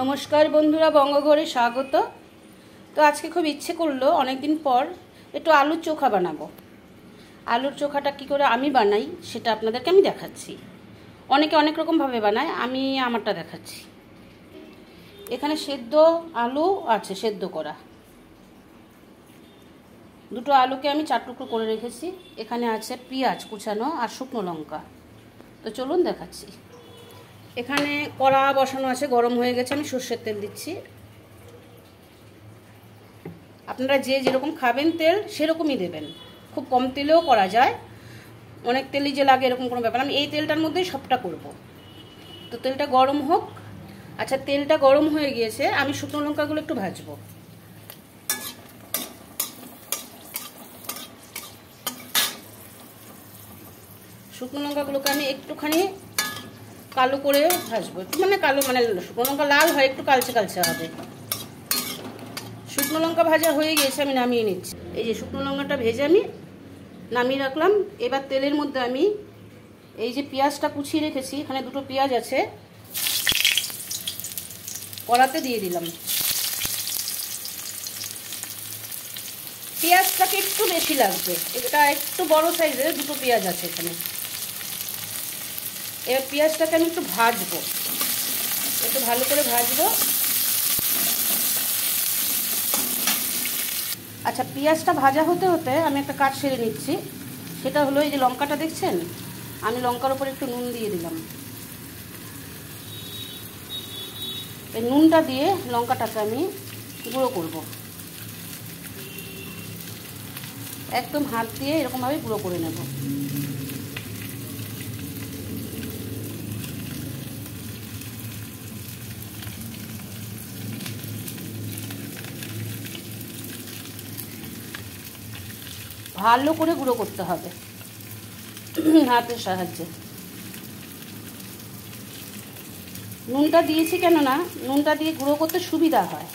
নমস্কার বন্ধুরা, বঙ্গঘরে স্বাগত। তো আজকে খুব ইচ্ছে করলো অনেক দিন পর একটু আলুর চোখা বানাবো। আলুর চোখাটা কি করে আমি বানাই সেটা আপনাদেরকে আমি দেখাচ্ছি। অনেকে অনেক রকমভাবে বানায়, আমি আমারটা দেখাচ্ছি। এখানে সেদ্ধ আলু আছে, সেদ্ধ করা দুটো আলুকে আমি 4 টুকরো করে রেখেছি। এখানে আছে পেঁয়াজ কুচানো আর শুকনো লঙ্কা। তো চলুন দেখাচ্ছি। এখানে কড়া বসানো আছে, গরম হয়ে গেছে, আমি সর্ষের তেল দিচ্ছি। আপনারা যে যেরকম খাবেন তেল সেরকমই দেবেন, খুব কম তেলেও করা যায়, অনেক তেলই যে লাগে এরকম কোনো ব্যাপার। আমি এই তেলটার মধ্যেই সবটা করব। তো তেলটা গরম হোক। আচ্ছা, তেলটা গরম হয়ে গিয়েছে, আমি শুকনো লঙ্কাগুলো একটু ভাজবো। শুকনো লঙ্কাগুলোকে আমি একটুখানি কালো করে ভাজবো, একটু কালো শুকনো লঙ্কা লাল হয়, একটু কালচে কালচে হবে। শুকনো লঙ্কা ভাজা হয়ে গিয়েছে, আমি নামিয়ে নিচ্ছি। এই যে শুকনো লঙ্কাটা ভেজে আমি নামিয়ে রাখলাম। এবার তেলের মধ্যে আমি এই যে পেঁয়াজটা কুচিয়ে রেখেছি, এখানে দুটো পেঁয়াজ আছে, কড়াতে দিয়ে দিলাম। পেঁয়াজটাকে একটু বেশি লাগবে, এটা একটু বড় সাইজের দুটো পেঁয়াজ আছে এখানে। এবার পেঁয়াজটাকে আমি একটু ভাজবো, একটু ভালো করে ভাজবো। আচ্ছা, পেঁয়াজটা ভাজা হতে হতে আমি একটা কাজ সেরে নিচ্ছি। সেটা হলো, এই যে লঙ্কাটা দেখছেন, আমি লঙ্কার উপর একটু নুন দিয়ে দিলাম। এই নুনটা দিয়ে লঙ্কাটাকে আমি গুঁড়ো করব, একদম হাত দিয়ে এরকমভাবে গুঁড়ো করে নেব। ভালো করে গুঁড়ো করতে হবে হাতের সাহায্যে। নুনটা দিয়েছি কেন না, নুনটা দিয়ে গুঁড়ো করতে সুবিধা হয়।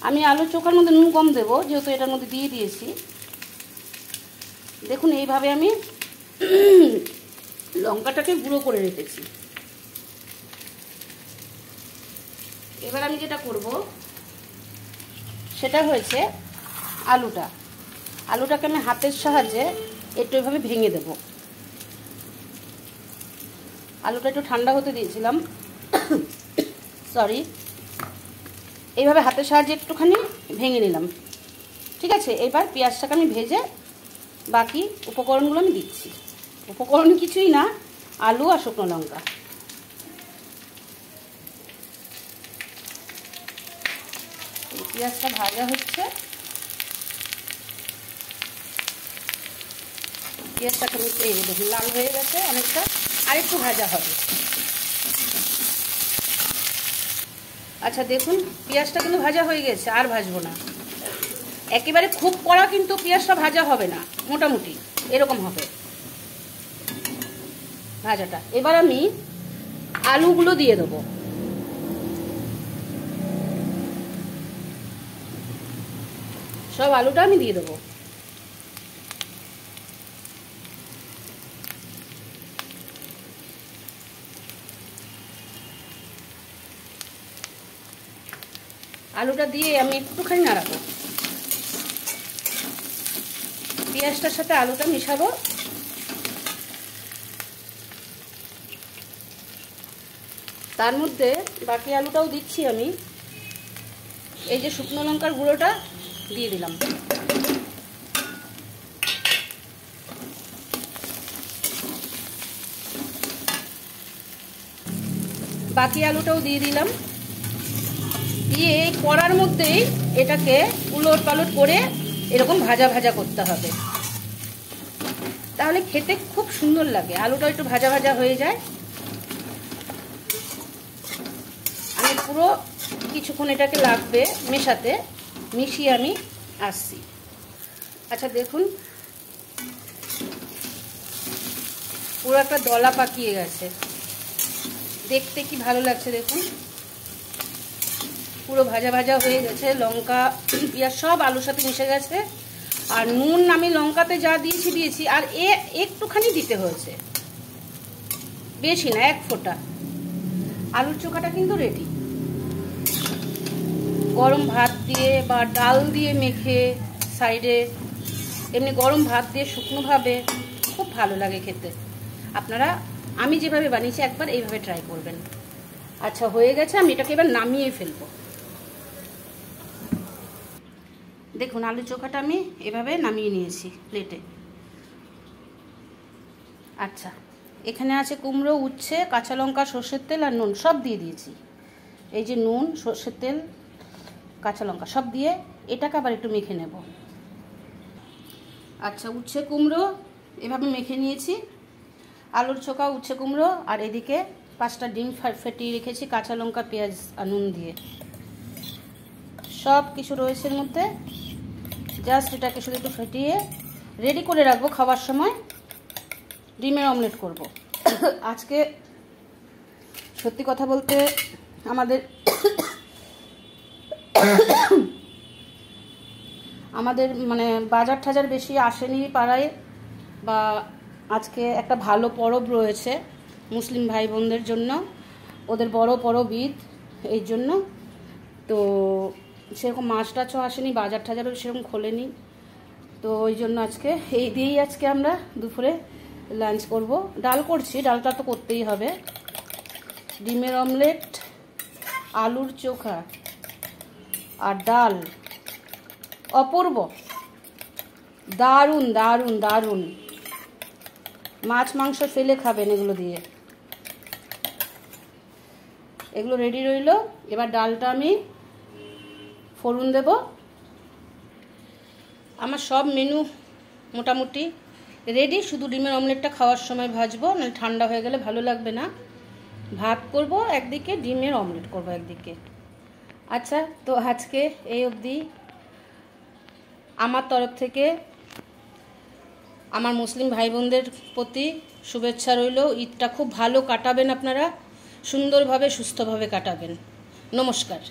আমি আলু চোখার মধ্যে নুন কম দেবো, যেহেতু এটার মধ্যে দিয়ে দিয়েছি। দেখুন, এইভাবে আমি লঙ্কাটাকে গুঁড়ো করে রেখেছি। এবার আমি যেটা করব সেটা হয়েছে আলুটাকে আমি হাতের সাহায্যে একটু এভাবে ভেঙে দেব। আলুটা একটু ঠান্ডা হতে দিয়েছিলাম, সরি। এইভাবে হাতের সাহায্যে একটুখানি ভেঙে নিলাম। ঠিক আছে, এবার পেঁয়াজটাকে আমি ভেজে বাকি উপকরণগুলো আমি দিচ্ছি। উপকরণ কিছুই না, আলু আর শুকনো লঙ্কা। পেঁয়াজটা ভাজা হচ্ছে, পেঁয়াজটাকে এই দেখুন লাল হয়ে গেছে অনেকটা, আর একটু ভাজা হবে। আচ্ছা দেখুন, পেঁয়াজটা কিন্তু ভাজা হয়ে গেছে, আর ভাজবো না। একেবারে খুব কড়া কিন্তু পেঁয়াজটা ভাজা হবে না, মোটামুটি এরকম হবে ভাজাটা। এবার আমি আলুগুলো দিয়ে দেবো। সব আলুটা আমি দিয়ে দেবো। আলুটা দিয়ে আমি একটুখানি নাড়াবো, পেঁয়াজটার সাথে আলুটা মিশাবো। তার মধ্যে বাকি আলুটাও দিচ্ছি আমি। এই যে শুকনো লঙ্কার গুঁড়োটা দিয়ে দিলাম। বাকি আলুটাও দিয়ে দিলাম। দিয়ে কড়ার মধ্যেই এটাকে উলট পালট করে এরকম ভাজা ভাজা করতে হবে, তাহলে খেতে খুব সুন্দর লাগে। আলুটা একটু ভাজা ভাজা হয়ে যায়। আমি পুরো কিছুক্ষণ এটাকে লাগবে মেশাতে, মিশিয়ে আমি আসছি। আচ্ছা দেখুন, পুরো একটা দলা পাকিয়ে গেছে, দেখতে কি ভালো লাগছে দেখুন। পুরো ভাজা ভাজা হয়ে গেছে, লঙ্কা পেঁয়াজ সব আলুর সাথে মিশে গেছে। আর নুন আমি লঙ্কাতে যা দিয়েছি, আর একটুখানি দিতে হয়েছে। বেশি না, 1 ফোঁটা। আলুর চোখাটা কিন্তু রেডি। গরম ভাত দিয়ে বা ডাল দিয়ে মেখে সাইডে, এমনি গরম ভাত দিয়ে শুকনোভাবে খুব ভালো লাগে খেতে। আপনারা আমি যেভাবে বানিয়েছি একবার এইভাবে ট্রাই করবেন। আচ্ছা, হয়ে গেছে, আমি এটাকে এবার নামিয়ে ফেলবো। দেখুন আলু চোখাটা আমি এভাবে নামিয়ে নিয়েছি প্লেটে। আচ্ছা, এখানে আছে কুমড়ো, উচ্ছে, কাঁচা লঙ্কা, সর্ষের তেল আর নুন সব দিয়ে দিয়েছি। এই যে নুন, সর্ষের তেল, কাঁচা লঙ্কা সব দিয়ে এটাকে আবার একটু মেখে নেব। আচ্ছা, উচ্ছে কুমড়ো এভাবে মেখে নিয়েছি, আলুর চোখা, উচ্ছে কুমড়ো, আর এদিকে 5টা ডিম ফেটিয়ে রেখেছি কাঁচা লঙ্কা, পেঁয়াজ আর নুন দিয়ে। সব কিছু রয়েছে এর মধ্যে, জাস্ট এটাকে শুধু একটু ফেটিয়ে রেডি করে রাখবো। খাওয়ার সময় ডিমের অমলেট করব। আজকে সত্যি কথা বলতে আমাদের মানে বাজার টাজার বেশি আসেনি পাড়ায়, বা আজকে একটা ভালো পরব রয়েছে মুসলিম ভাই বোনদের জন্য, ওদের বড় পরব ঈদ, এই জন্য তো সেরকম মাছ টাছও আসেনি, বাজার টাজারও সেরকম খোলেনি, তো ওই জন্য আজকে এই দিয়েই আজকে আমরা দুপুরে লাঞ্চ করব। ডাল করছি, ডালটা তো করতেই হবে। ডিমের অমলেট, আলুর চোখা আর ডাল, অপূর্ব, দারুণ দারুণ দারুণ। মাছ মাংস ফেলে খাবেন এগুলো দিয়ে। এগুলো রেডি রইল। এবার ডালটা আমি ফোড়ন দেব। আমার সব মেনু মোটামুটি রেডি, শুধু ডিমের অমলেটটা খাওয়ার সময় ভাজবো, নাহলে ঠান্ডা হয়ে গেলে ভালো লাগবে না। ভাত করব একদিকে, ডিমের অমলেট করব একদিকে। আচ্ছা, তো আজকে এই অবধি। আমার তরফ থেকে আমার মুসলিম ভাই বোনদের প্রতি শুভেচ্ছা রইল। ঈদটা খুব ভালো কাটাবেন আপনারা, সুন্দরভাবে সুস্থভাবে কাটাবেন। নমস্কার।